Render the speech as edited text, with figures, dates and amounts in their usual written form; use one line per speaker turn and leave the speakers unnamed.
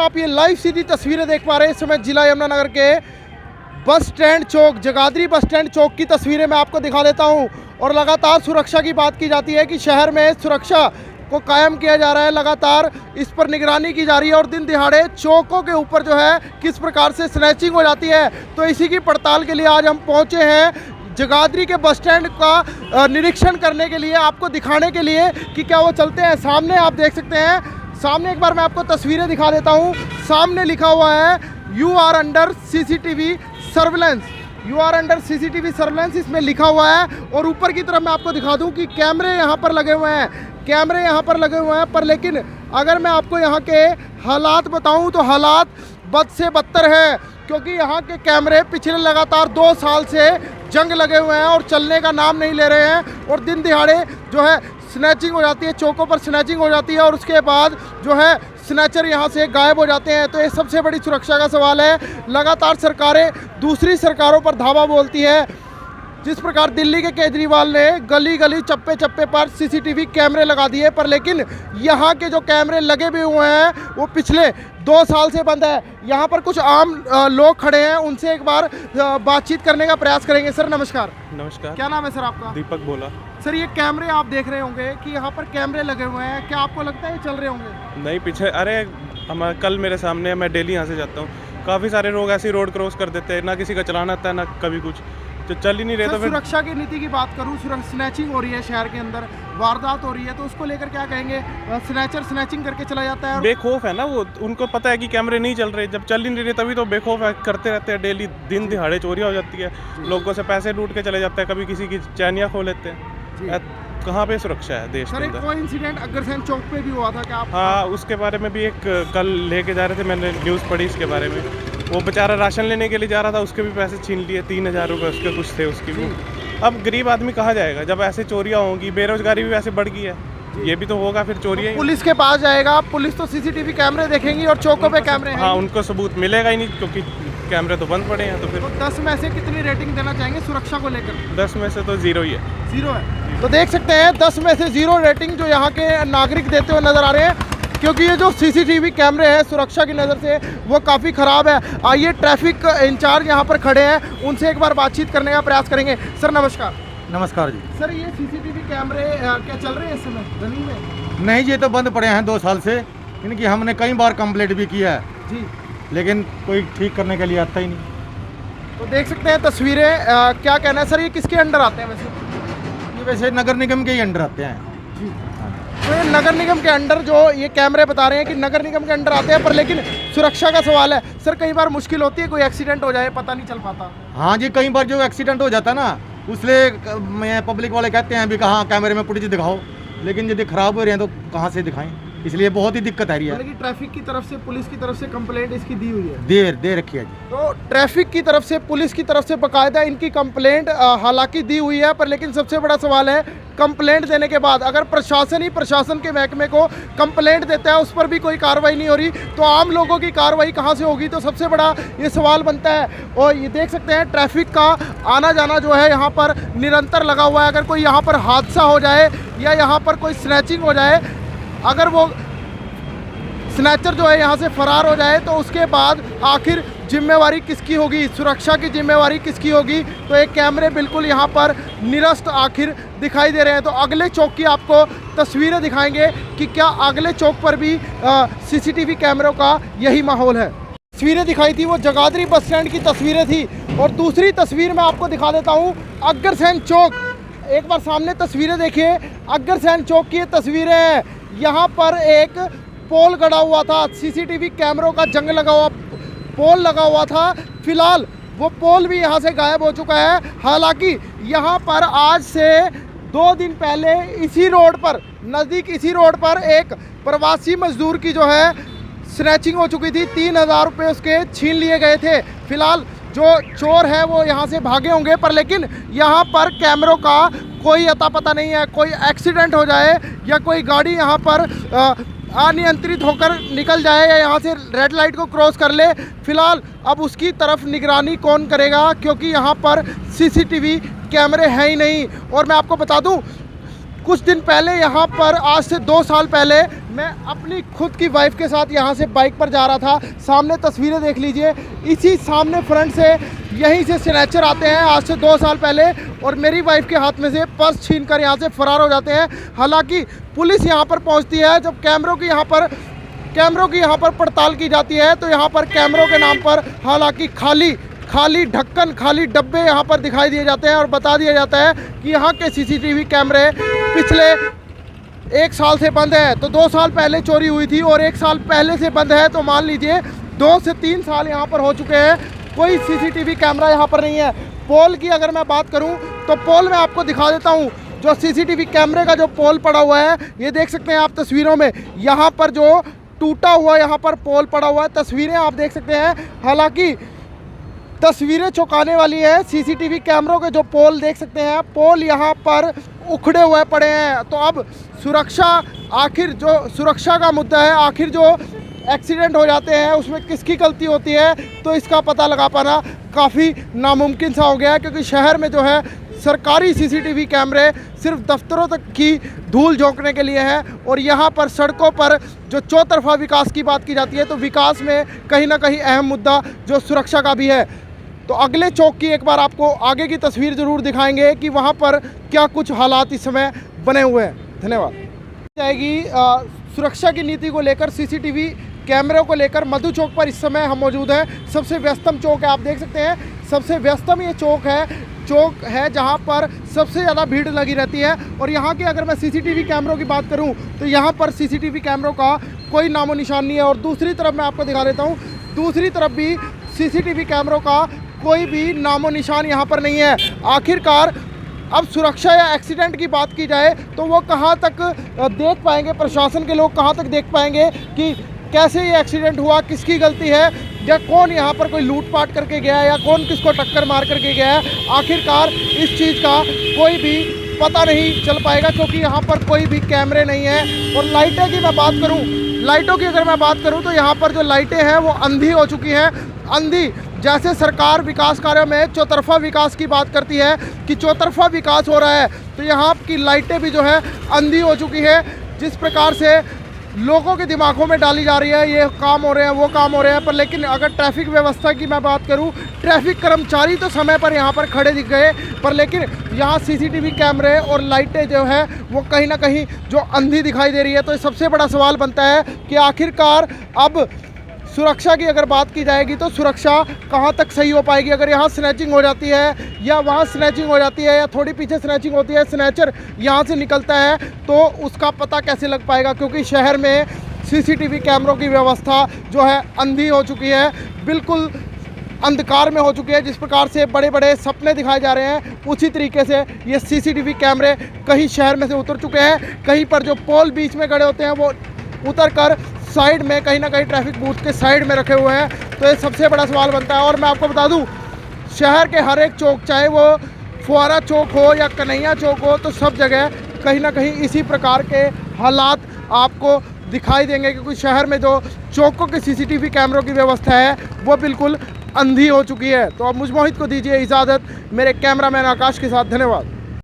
आप ये लाइव सीधी तस्वीरें देख पा रहे हैं इस समय जिला यमुनानगर के बस स्टैंड चौक, जगाधरी बस स्टैंड चौक की तस्वीरें मैं आपको दिखा देता हूं। और लगातार सुरक्षा की बात की जाती है कि शहर में सुरक्षा को कायम किया जा रहा है, लगातार इस पर निगरानी की जा रही है और दिन दिहाड़े चौकों के ऊपर जो है किस प्रकार से स्नैचिंग हो जाती है। तो इसी की पड़ताल के लिए आज हम पहुंचे हैं जगाधरी के बस स्टैंड का निरीक्षण करने के लिए, आपको दिखाने के लिए कि क्या वो चलते हैं। सामने आप देख सकते हैं, सामने एक बार मैं आपको तस्वीरें दिखा देता हूं। सामने लिखा हुआ है you are under CCTV surveillance, you are under CCTV surveillance इसमें लिखा हुआ है। और ऊपर की तरफ मैं आपको दिखा दूं कि कैमरे यहाँ पर लगे हुए हैं, कैमरे यहाँ पर लगे हुए हैं। पर लेकिन अगर मैं आपको यहाँ के हालात बताऊँ तो हालात बद से बदतर है, क्योंकि यहाँ के कैमरे पिछले लगातार 2 साल से जंग लगे हुए हैं और चलने का नाम नहीं ले रहे हैं। और दिन दिहाड़े जो है स्नैचिंग हो जाती है, चौकों पर स्नैचिंग हो जाती है और उसके बाद जो है स्नैचर यहाँ से गायब हो जाते हैं। तो ये सबसे बड़ी सुरक्षा का सवाल है। लगातार सरकारें दूसरी सरकारों पर धावा बोलती है। जिस प्रकार दिल्ली के केजरीवाल ने गली गली चप्पे चप्पे पर सीसीटीवी कैमरे लगा दिए, पर लेकिन यहाँ के जो कैमरे लगे भी हुए हैं वो पिछले 2 साल से बंद है। यहाँ पर कुछ आम लोग खड़े हैं, उनसे एक बार बातचीत करने का प्रयास करेंगे। सर नमस्कार।
नमस्कार।
क्या नाम है सर आपका?
दीपक बोला।
सर ये कैमरे आप देख रहे होंगे कि यहाँ पर कैमरे लगे हुए हैं, क्या आपको लगता है ये चल रहे होंगे?
नहीं, पीछे अरे कल मेरे सामने, मैं डेली यहाँ से जाता हूँ, काफ़ी सारे लोग ऐसे रोड क्रॉस कर देते हैं, ना किसी का चलाना आता है ना कभी कुछ, तो चल ही नहीं रहे। तो फिर
सुरक्षा की नीति की बात करूँ, स्नैचिंग हो रही है शहर के अंदर, वारदात हो रही है, तो उसको लेकर क्या कहेंगे? स्नैचर स्नैचिंग करके चला जाता है।
बेखौफ है ना वो, उनको पता है कि कैमरे नहीं चल रहे, जब चल ही नहीं रहे तभी तो बेखौफ है, करते रहते हैं। डेली दिन दिहाड़े चोरियाँ हो जाती है, लोगों से पैसे लूट के चले जाते हैं, कभी किसी की चैनियाँ खो लेते हैं। कहाँ पे सुरक्षा है देश के अंदर?
कोई इंसिडेंट अग्रसेन चौक पे भी हुआ था क्या आप?
हाँ, उसके बारे में भी एक कल लेके जा रहे थे, मैंने न्यूज़ पढ़ी इसके बारे में। वो बेचारा राशन लेने के लिए जा रहा था, उसके भी पैसे छीन लिए, 3000 रुपये उसके कुछ थे उसकी भी। अब गरीब आदमी कहाँ जाएगा जब ऐसे चोरियाँ होंगी? बेरोजगारी भी वैसे बढ़ गई है, ये भी तो होगा फिर चोरियाँ।
पुलिस के पास जाएगा, पुलिस तो सीसीटीवी कैमरे देखेंगी और चौकों पे कैमरे हैं।
हाँ, उनको सबूत मिलेगा ही नहीं क्योंकि कैमरे तो बंद पड़े हैं। तो फिर
10 में से कितनी रेटिंग देना चाहेंगे सुरक्षा को लेकर?
10 में से तो 0 ही है।
0 है। तो देख सकते हैं 10 में से 0 रेटिंग जो यहाँ के नागरिक देते हुए नजर आ रहे हैं, क्योंकि ये जो सीसीटीवी कैमरे हैं सुरक्षा की नज़र से वो काफ़ी ख़राब है। आइए ट्रैफिक इंचार्ज यहाँ पर खड़े हैं, उनसे एक बार बातचीत करने का प्रयास करेंगे। सर नमस्कार।
नमस्कार जी।
सर ये सीसीटीवी कैमरे क्या चल रहे हैं इस समय रनिंग में?
नहीं, ये तो बंद पड़े हैं 2 साल से, इनकी हमने कई बार कंप्लेंट भी किया है
जी,
लेकिन कोई ठीक करने के लिए आता ही नहीं।
तो देख सकते हैं तस्वीरें, क्या कहना है सर, ये किसके अंडर आते हैं वैसे?
ये वैसे नगर निगम के ही अंडर आते हैं
जी। तो ये नगर निगम के अंडर जो ये कैमरे बता रहे हैं कि नगर निगम के अंडर आते हैं, पर लेकिन सुरक्षा का सवाल है। सर कई बार मुश्किल होती है, कोई एक्सीडेंट हो जाए पता नहीं चल पाता।
हाँ जी, कई बार जो एक्सीडेंट हो जाता ना, उसलिए मैं पब्लिक वाले कहते हैं भी कहाँ कैमरे में फुटेज दिखाओ, लेकिन यदि खराब हो रहे हैं तो कहाँ से दिखाएं, इसलिए बहुत ही दिक्कत आ रही है।
मतलब कि ट्रैफिक की तरफ से, पुलिस की तरफ से कंप्लेंट इसकी दी हुई है?
दे रखी है जी।
तो ट्रैफिक की तरफ से, पुलिस की तरफ से बाकायदा इनकी कंप्लेंट हालांकि दी हुई है, पर लेकिन सबसे बड़ा सवाल है कंप्लेंट देने के बाद अगर प्रशासन ही प्रशासन के महकमे को कंप्लेंट देता है, उस पर भी कोई कार्रवाई नहीं हो रही, तो आम लोगों की कार्रवाई कहाँ से होगी? तो सबसे बड़ा ये सवाल बनता है। और ये देख सकते हैं ट्रैफिक का आना जाना जो है यहाँ पर निरंतर लगा हुआ है। अगर कोई यहाँ पर हादसा हो जाए या यहाँ पर कोई स्नैचिंग हो जाए, अगर वो स्नैचर जो है यहाँ से फरार हो जाए, तो उसके बाद आखिर जिम्मेवारी किसकी होगी? सुरक्षा की जिम्मेवारी किसकी होगी? तो ये कैमरे बिल्कुल यहाँ पर निरस्त आखिर दिखाई दे रहे हैं। तो अगले चौक की आपको तस्वीरें दिखाएंगे कि क्या अगले चौक पर भी सीसीटीवी कैमरों का यही माहौल है। तस्वीरें दिखाई थी वो जगाधरी बस स्टैंड की तस्वीरें थी, और दूसरी तस्वीर मैं आपको दिखा देता हूँ अग्रसेन चौक। एक बार सामने तस्वीरें देखिए, अग्रसेन चौक की तस्वीरें हैं। यहाँ पर एक पोल गड़ा हुआ था, सीसीटीवी कैमरों का जंग लगा हुआ पोल लगा हुआ था। फिलहाल वो पोल भी यहाँ से गायब हो चुका है। हालांकि यहाँ पर आज से 2 दिन पहले इसी रोड पर, नज़दीक इसी रोड पर एक प्रवासी मजदूर की जो है स्नैचिंग हो चुकी थी। 3000 रुपये उसके छीन लिए गए थे। फिलहाल जो चोर है वो यहाँ से भागे होंगे, पर लेकिन यहाँ पर कैमरों का कोई अता पता नहीं है। कोई एक्सीडेंट हो जाए या कोई गाड़ी यहाँ पर अनियंत्रित होकर निकल जाए या यहाँ से रेड लाइट को क्रॉस कर ले, फिलहाल अब उसकी तरफ निगरानी कौन करेगा? क्योंकि यहाँ पर सीसीटीवी कैमरे हैं ही नहीं। और मैं आपको बता दूं, कुछ दिन पहले यहाँ पर, आज से 2 साल पहले, मैं अपनी खुद की वाइफ के साथ यहाँ से बाइक पर जा रहा था। सामने तस्वीरें देख लीजिए, इसी सामने फ्रंट से यहीं से स्नैचर आते हैं आज से 2 साल पहले, और मेरी वाइफ के हाथ में से पर्स छीनकर यहाँ से फरार हो जाते हैं। हालांकि पुलिस यहाँ पर पहुँचती है, जब कैमरों की यहाँ पर पड़ताल की जाती है तो यहाँ पर कैमरों के नाम पर हालांकि खाली ढक्कन, खाली डब्बे यहाँ पर दिखाई दिए जाते हैं और बता दिया जाता है कि यहाँ के सीसीटीवी कैमरे पिछले 1 साल से बंद है। तो 2 साल पहले चोरी हुई थी और 1 साल पहले से बंद है, तो मान लीजिए 2 से 3 साल यहाँ पर हो चुके हैं, कोई सीसीटीवी कैमरा यहाँ पर नहीं है। पोल की अगर मैं बात करूँ तो पोल मैं आपको दिखा देता हूँ, जो सीसीटीवी कैमरे का जो पोल पड़ा हुआ है, ये देख सकते हैं आप तस्वीरों में, यहाँ पर जो टूटा हुआ यहाँ पर पोल पड़ा हुआ है, तस्वीरें आप देख सकते हैं। हालांकि तस्वीरें चौंकाने वाली है। सीसीटीवी कैमरों के जो पोल देख सकते हैं, पोल यहाँ पर उखड़े हुए पड़े हैं। तो अब आखिर जो सुरक्षा का मुद्दा है, आखिर जो एक्सीडेंट हो जाते हैं उसमें किसकी गलती होती है, तो इसका पता लगा पाना काफ़ी नामुमकिन सा हो गया है, क्योंकि शहर में जो है सरकारी सीसीटीवी कैमरे सिर्फ दफ्तरों तक की धूल झोंकने के लिए हैं, और यहाँ पर सड़कों पर जो चौतरफा विकास की बात की जाती है, तो विकास में कहीं ना कहीं अहम मुद्दा जो सुरक्षा का भी है। तो अगले चौक की एक बार आपको आगे की तस्वीर ज़रूर दिखाएंगे कि वहाँ पर क्या कुछ हालात इस समय बने हुए हैं। धन्यवाद। जाएगी सुरक्षा की नीति को लेकर, सीसीटीवी कैमरों को लेकर मधु चौक पर इस समय हम मौजूद हैं। सबसे व्यस्तम चौक है, आप देख सकते हैं, सबसे व्यस्तम ये चौक है जहां पर सबसे ज़्यादा भीड़ लगी रहती है। और यहाँ की अगर मैं सीसीटीवी कैमरों की बात करूं तो यहाँ पर सीसीटीवी कैमरों का कोई नामो निशान नहीं है। और दूसरी तरफ मैं आपको दिखा देता हूँ, दूसरी तरफ भी सीसीटीवी कैमरों का कोई भी नामो निशान यहाँ पर नहीं है। आखिरकार अब सुरक्षा या एक्सीडेंट की बात की जाए तो वो कहाँ तक देख पाएंगे, प्रशासन के लोग कहाँ तक देख पाएंगे कि कैसे ये एक्सीडेंट हुआ, किसकी गलती है, या कौन यहाँ पर कोई लूटपाट करके गया है, या कौन किसको टक्कर मार करके गया है। आखिरकार इस चीज़ का कोई भी पता नहीं चल पाएगा, क्योंकि यहाँ पर कोई भी कैमरे नहीं है। और लाइटों की मैं बात करूँ, लाइटों की अगर मैं बात करूँ तो यहाँ पर जो लाइटें हैं वो अंधी हो चुकी हैं। अंधी, जैसे सरकार विकास कार्यों में चौतरफा विकास की बात करती है कि चौतरफा विकास हो रहा है, तो यहाँ की लाइटें भी जो है अंधी हो चुकी है। जिस प्रकार से लोगों के दिमागों में डाली जा रही है, ये काम हो रहे हैं, वो काम हो रहे हैं, पर लेकिन अगर ट्रैफिक व्यवस्था की मैं बात करूं, ट्रैफिक कर्मचारी तो समय पर यहाँ पर खड़े दिख गए, पर लेकिन यहाँ सीसीटीवी कैमरे और लाइटें जो है वो कहीं ना कहीं जो अंधी दिखाई दे रही है। तो सबसे बड़ा सवाल बनता है कि आखिरकार अब सुरक्षा की अगर बात की जाएगी तो सुरक्षा कहाँ तक सही हो पाएगी। अगर यहाँ स्नैचिंग हो जाती है या वहाँ स्नैचिंग हो जाती है या थोड़ी पीछे स्नैचिंग होती है, स्नैचर यहाँ से निकलता है, तो उसका पता कैसे लग पाएगा, क्योंकि शहर में सीसीटीवी कैमरों की व्यवस्था जो है अंधी हो चुकी है, बिल्कुल अंधकार में हो चुकी है। जिस प्रकार से बड़े बड़े सपने दिखाए जा रहे हैं, उसी तरीके से ये सीसीटीवी कैमरे कहीं शहर में से उतर चुके हैं। कहीं पर जो पोल बीच में खड़े होते हैं वो उतर कर साइड में कहीं ना कहीं ट्रैफिक बूथ के साइड में रखे हुए हैं। तो ये सबसे बड़ा सवाल बनता है। और मैं आपको बता दूं, शहर के हर एक चौक, चाहे वो फुआरा चौक हो या कन्हैया चौक हो, तो सब जगह कहीं ना कहीं इसी प्रकार के हालात आपको दिखाई देंगे, क्योंकि शहर में जो चौकों के सीसीटीवी कैमरों की व्यवस्था है वो बिल्कुल अंधी हो चुकी है। तो अब मुझ मोहित को दीजिए इजाज़त, मेरे कैमरामैन आकाश के साथ। धन्यवाद।